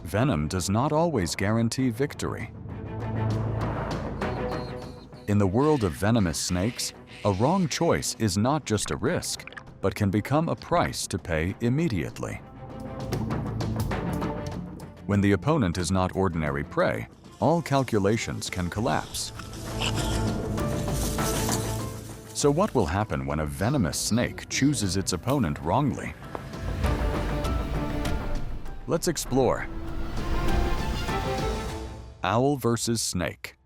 Venom does not always guarantee victory. In the world of venomous snakes, a wrong choice is not just a risk, but can become a price to pay immediately. When the opponent is not ordinary prey, all calculations can collapse. So what will happen when a venomous snake chooses its opponent wrongly? Let's explore. Owl versus snake.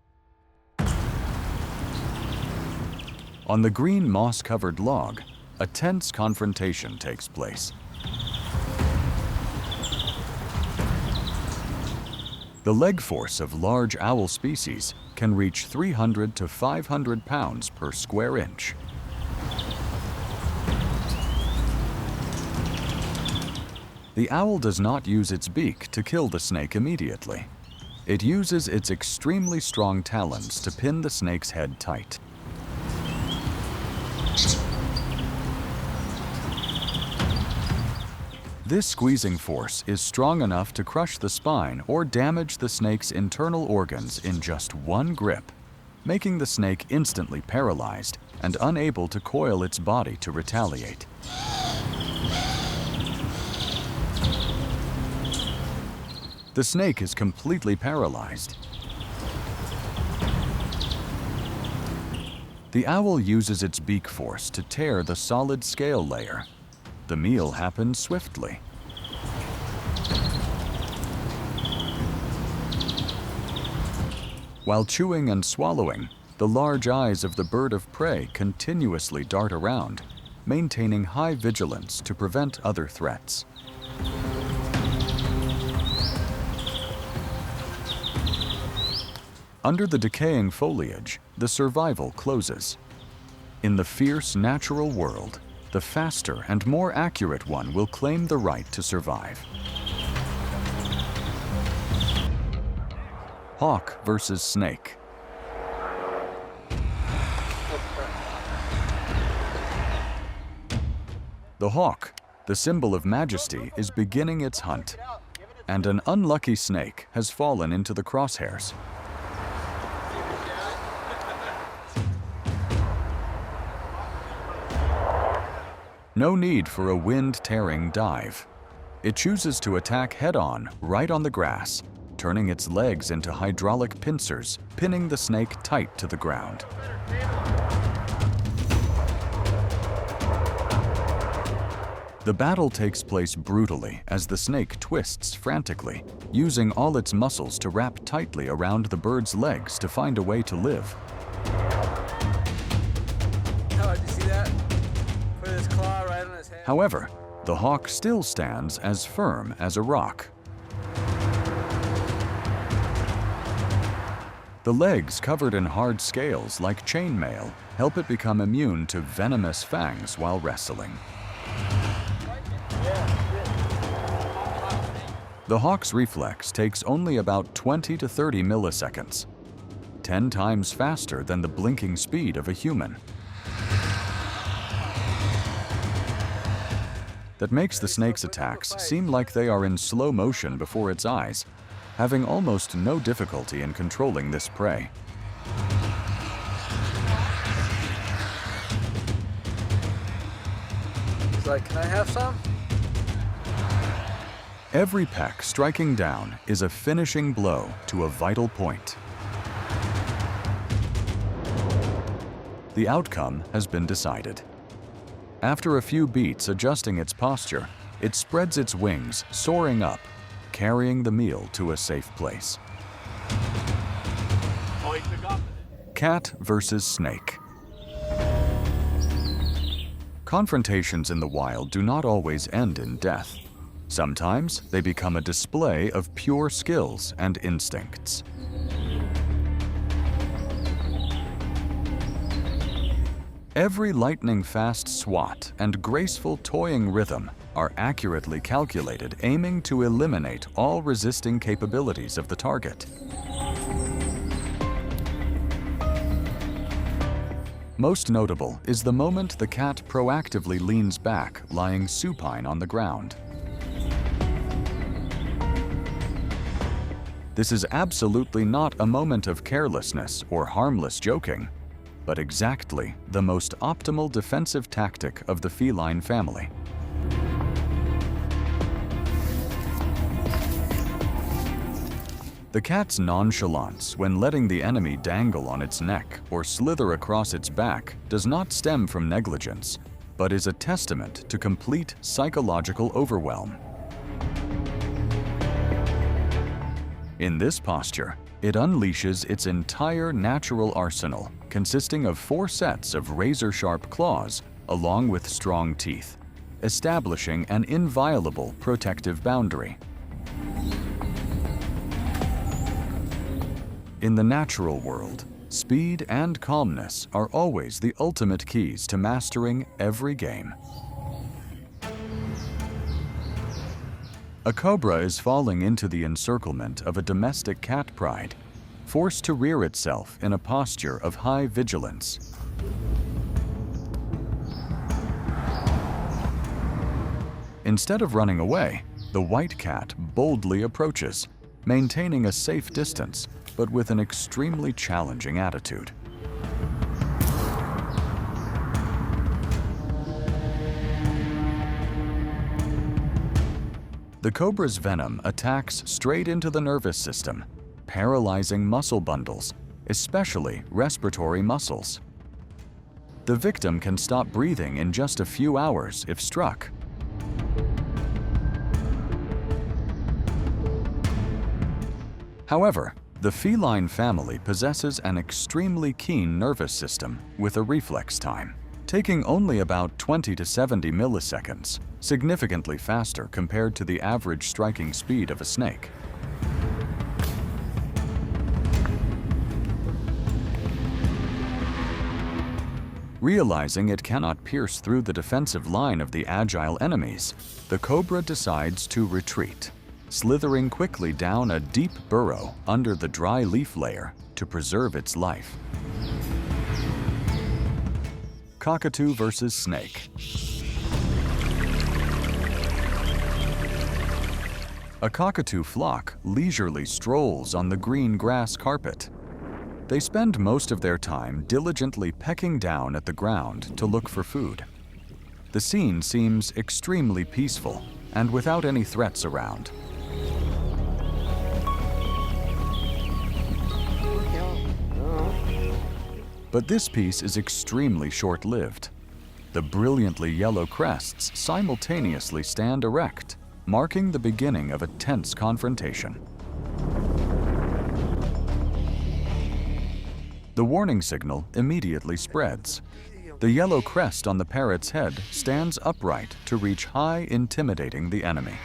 On the green moss-covered log, a tense confrontation takes place. The leg force of large owl species can reach 300 to 500 pounds per square inch. The owl does not use its beak to kill the snake immediately. It uses its extremely strong talons to pin the snake's head tight. This squeezing force is strong enough to crush the spine or damage the snake's internal organs in just one grip, making the snake instantly paralyzed and unable to coil its body to retaliate. The snake is completely paralyzed. The owl uses its beak force to tear the solid scale layer. The meal happens swiftly. While chewing and swallowing, the large eyes of the bird of prey continuously dart around, maintaining high vigilance to prevent other threats. Under the decaying foliage, the survival closes. In the fierce natural world, the faster and more accurate one will claim the right to survive. Hawk versus snake. The hawk, the symbol of majesty, is beginning its hunt, and an unlucky snake has fallen into the crosshairs. No need for a wind-tearing dive. It chooses to attack head-on, right on the grass, turning its legs into hydraulic pincers, pinning the snake tight to the ground. The battle takes place brutally as the snake twists frantically, using all its muscles to wrap tightly around the bird's legs to find a way to live. Oh, did you see that? Put his claw right on his head. However, the hawk still stands as firm as a rock. The legs covered in hard scales like chainmail help it become immune to venomous fangs while wrestling. The hawk's reflex takes only about 20 to 30 milliseconds, 10 times faster than the blinking speed of a human. That makes the snake's attacks seem like they are in slow motion before its eyes, having almost no difficulty in controlling this prey. He's like, can I have some? Every peck striking down is a finishing blow to a vital point. The outcome has been decided. After a few beats adjusting its posture, it spreads its wings, soaring up, carrying the meal to a safe place. Cat versus snake. Confrontations in the wild do not always end in death. Sometimes they become a display of pure skills and instincts. Every lightning-fast swat and graceful toying rhythm are accurately calculated, aiming to eliminate all resisting capabilities of the target. Most notable is the moment the cat proactively leans back, lying supine on the ground. This is absolutely not a moment of carelessness or harmless joking, but exactly the most optimal defensive tactic of the feline family. The cat's nonchalance when letting the enemy dangle on its neck or slither across its back does not stem from negligence, but is a testament to complete psychological overwhelm. In this posture, it unleashes its entire natural arsenal, consisting of 4 sets of razor-sharp claws along with strong teeth, establishing an inviolable protective boundary. In the natural world, speed and calmness are always the ultimate keys to mastering every game. A cobra is falling into the encirclement of a domestic cat pride, forced to rear itself in a posture of high vigilance. Instead of running away, the white cat boldly approaches, maintaining a safe distance, but with an extremely challenging attitude. The cobra's venom attacks straight into the nervous system, paralyzing muscle bundles, especially respiratory muscles. The victim can stop breathing in just a few hours if struck. However, the feline family possesses an extremely keen nervous system with a reflex time, taking only about 20 to 70 milliseconds, significantly faster compared to the average striking speed of a snake. Realizing it cannot pierce through the defensive line of the agile enemies, the cobra decides to retreat, slithering quickly down a deep burrow under the dry leaf layer to preserve its life. Cockatoo versus snake. A cockatoo flock leisurely strolls on the green grass carpet. They spend most of their time diligently pecking down at the ground to look for food. The scene seems extremely peaceful and without any threats around. But this peace is extremely short-lived. The brilliantly yellow crests simultaneously stand erect, marking the beginning of a tense confrontation. The warning signal immediately spreads. The yellow crest on the parrot's head stands upright to reach high, intimidating the enemy.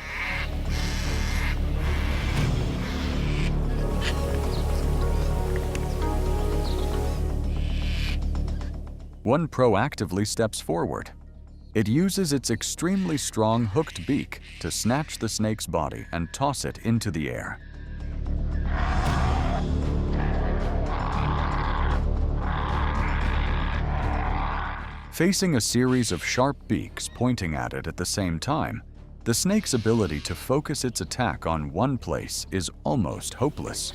One proactively steps forward. It uses its extremely strong hooked beak to snatch the snake's body and toss it into the air. Facing a series of sharp beaks pointing at it at the same time, the snake's ability to focus its attack on one place is almost hopeless.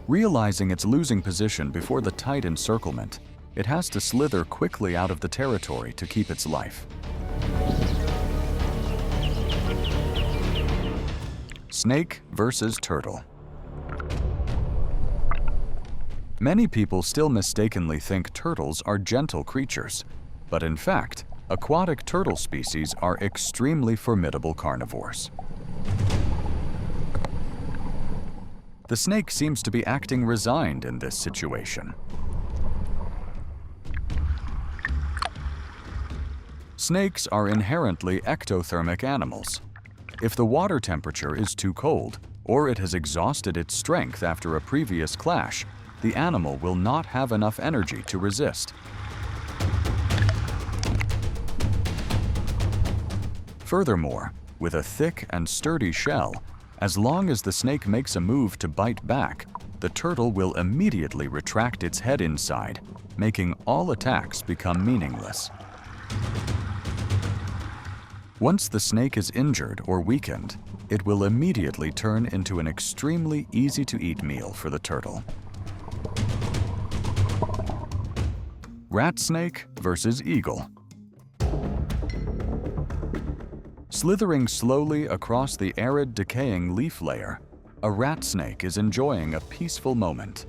Realizing it's losing position before the tight encirclement, it has to slither quickly out of the territory to keep its life. Snake versus turtle. Many people still mistakenly think turtles are gentle creatures, but in fact, aquatic turtle species are extremely formidable carnivores. The snake seems to be acting resigned in this situation. Snakes are inherently ectothermic animals. If the water temperature is too cold, or it has exhausted its strength after a previous clash, the animal will not have enough energy to resist. Furthermore, with a thick and sturdy shell, as long as the snake makes a move to bite back, the turtle will immediately retract its head inside, making all attacks become meaningless. Once the snake is injured or weakened, it will immediately turn into an extremely easy-to-eat meal for the turtle. Rat snake versus eagle. Slithering slowly across the arid, decaying leaf layer, a rat snake is enjoying a peaceful moment.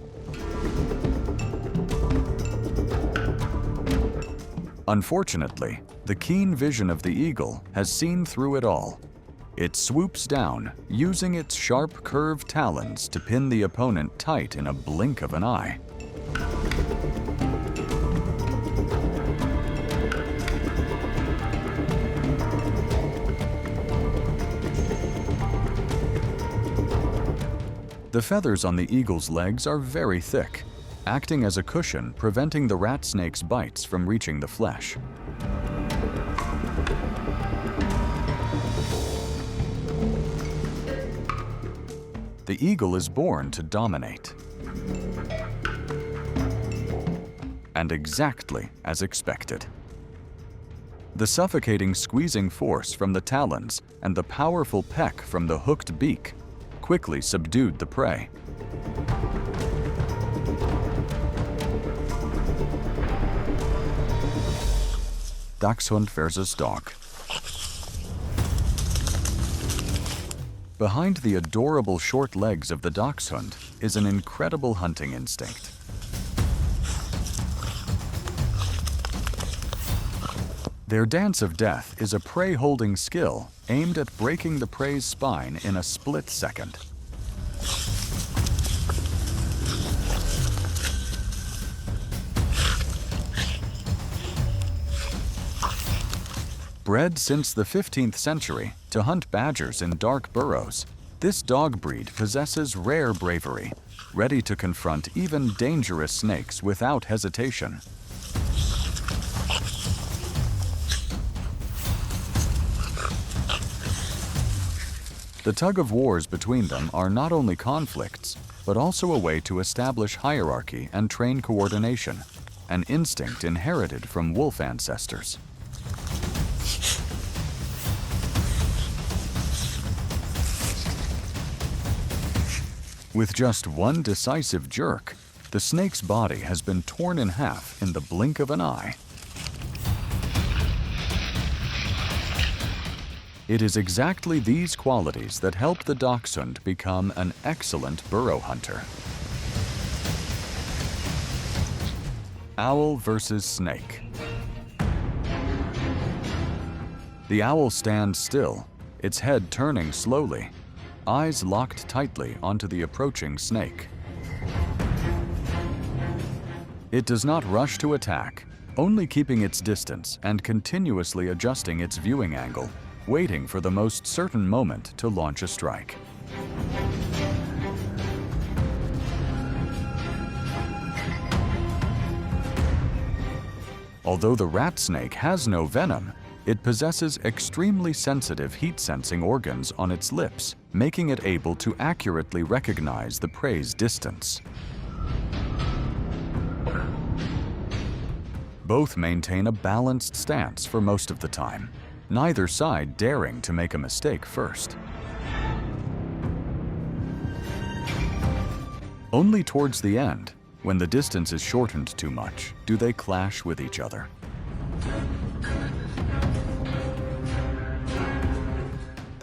Unfortunately, the keen vision of the eagle has seen through it all. It swoops down, using its sharp, curved talons to pin the opponent tight in a blink of an eye. The feathers on the eagle's legs are very thick, acting as a cushion, preventing the rat snake's bites from reaching the flesh. The eagle is born to dominate. And exactly as expected. The suffocating squeezing force from the talons and the powerful peck from the hooked beak quickly subdued the prey. Dachshund versus dog. Behind the adorable short legs of the dachshund is an incredible hunting instinct. Their dance of death is a prey-holding skill aimed at breaking the prey's spine in a split second. Bred since the 15th century to hunt badgers in dark burrows, this dog breed possesses rare bravery, ready to confront even dangerous snakes without hesitation. The tug-of-wars between them are not only conflicts, but also a way to establish hierarchy and train coordination, an instinct inherited from wolf ancestors. With just one decisive jerk, the snake's body has been torn in half in the blink of an eye. It is exactly these qualities that help the dachshund become an excellent burrow hunter. Owl versus snake. The owl stands still, its head turning slowly, eyes locked tightly onto the approaching snake. It does not rush to attack, only keeping its distance and continuously adjusting its viewing angle, waiting for the most certain moment to launch a strike. Although the rat snake has no venom, it possesses extremely sensitive heat-sensing organs on its lips, making it able to accurately recognize the prey's distance. Both maintain a balanced stance for most of the time, neither side daring to make a mistake first. Only towards the end, when the distance is shortened too much, do they clash with each other.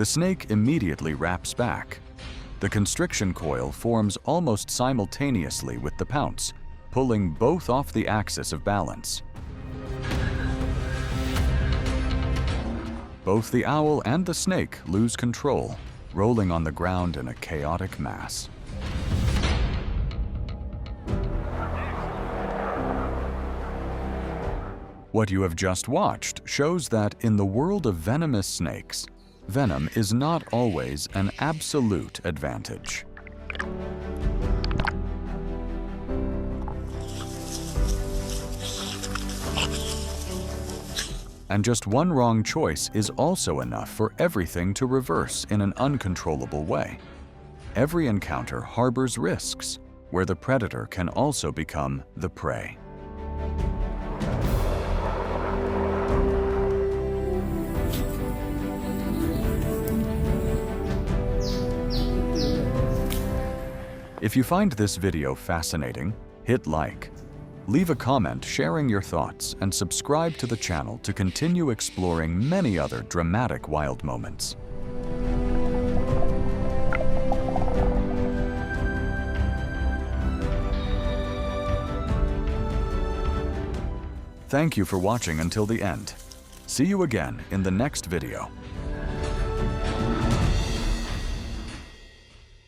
The snake immediately wraps back. The constriction coil forms almost simultaneously with the pounce, pulling both off the axis of balance. Both the owl and the snake lose control, rolling on the ground in a chaotic mass. What you have just watched shows that in the world of venomous snakes, venom is not always an absolute advantage. And just one wrong choice is also enough for everything to reverse in an uncontrollable way. Every encounter harbors risks, where the predator can also become the prey. If you find this video fascinating, hit like. Leave a comment sharing your thoughts and subscribe to the channel to continue exploring many other dramatic wild moments. Thank you for watching until the end. See you again in the next video.